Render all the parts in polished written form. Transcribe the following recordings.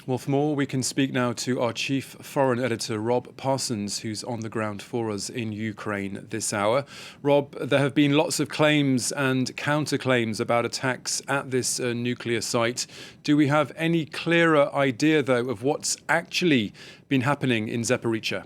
Well, for more, we can speak now to our chief foreign editor, Rob Parsons, who's on the ground for us in Ukraine this hour. Rob, there have been lots of claims and counterclaims about attacks at this nuclear site. Do we have any clearer idea, though, of what's actually been happening in Zaporizhzhia?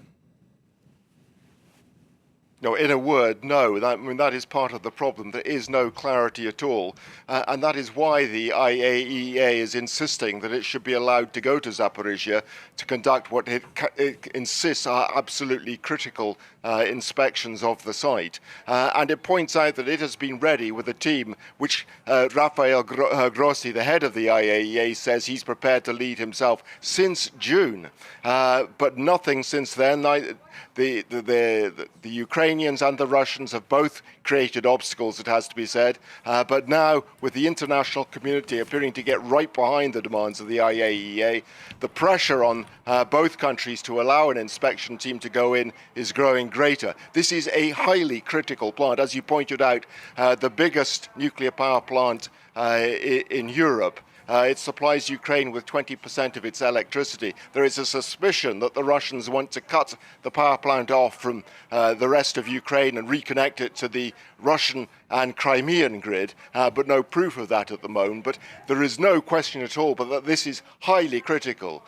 No, in a word, no. That is part of the problem. There is no clarity at all. And that is why the IAEA is insisting that it should be allowed to go to Zaporizhzhia to conduct what it insists are absolutely critical inspections of the site. And it points out that it has been ready with a team which Rafael Grossi, the head of the IAEA, says he's prepared to lead himself since June. But nothing since then. The Ukrainians and the Russians have both created obstacles, it has to be said. But now, with the international community appearing to get right behind the demands of the IAEA, the pressure on both countries to allow an inspection team to go in is growing greater. This is a highly critical plant. As you pointed out, the biggest nuclear power plant in Europe. It supplies Ukraine with 20% of its electricity. There is a suspicion that the Russians want to cut the power plant off from the rest of Ukraine and reconnect it to the Russian and Crimean grid, but no proof of that at the moment. But there is no question at all but that this is highly critical.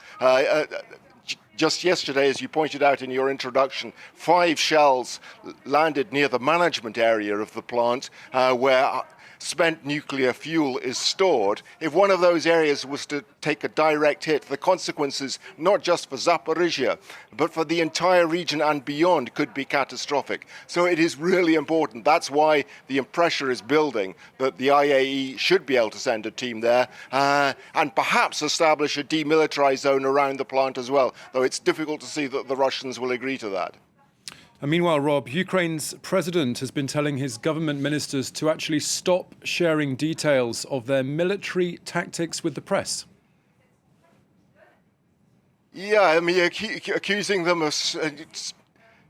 Just yesterday, as you pointed out in your introduction, 5 shells landed near the management area of the plant where spent nuclear fuel is stored. If one of those areas was to take a direct hit, the consequences, not just for Zaporizhzhia, but for the entire region and beyond, could be catastrophic. So it is really important. That's why the pressure is building that the IAEA should be able to send a team there and perhaps establish a demilitarized zone around the plant as well, though it's difficult to see that the Russians will agree to that. And meanwhile, Rob, Ukraine's president has been telling his government ministers to actually stop sharing details of their military tactics with the press. Yeah, I mean, accusing them of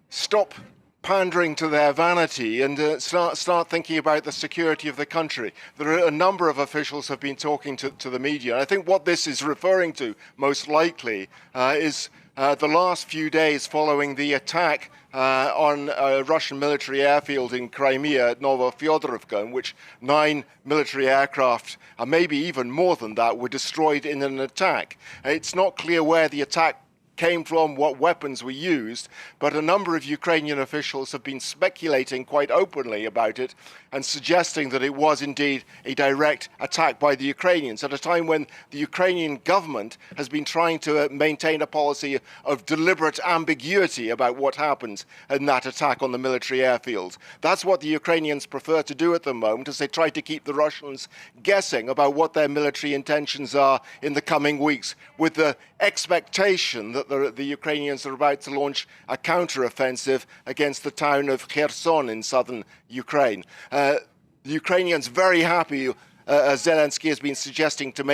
stop pandering to their vanity and start thinking about the security of the country. There are a number of officials have been talking to the media. And I think what this is referring to, most likely, is the last few days following the attack on a Russian military airfield in Crimea at Novofyodorovka, in which 9 military aircraft, and maybe even more than that, were destroyed in an attack. It's not clear where the attack came from, what weapons were used, but a number of Ukrainian officials have been speculating quite openly about it and suggesting that it was indeed a direct attack by the Ukrainians at a time when the Ukrainian government has been trying to maintain a policy of deliberate ambiguity about what happened in that attack on the military airfield. That's what the Ukrainians prefer to do at the moment, as they try to keep the Russians guessing about what their military intentions are in the coming weeks, with the expectation that the Ukrainians are about to launch a counter-offensive against the town of Kherson in southern Ukraine. The Ukrainians very happy, as Zelensky has been suggesting, to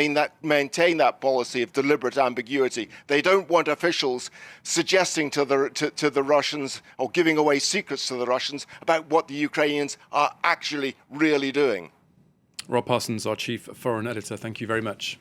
maintain that policy of deliberate ambiguity. They don't want officials suggesting to the Russians or giving away secrets to the Russians about what the Ukrainians are actually really doing. Rob Parsons, our chief foreign editor, thank you very much.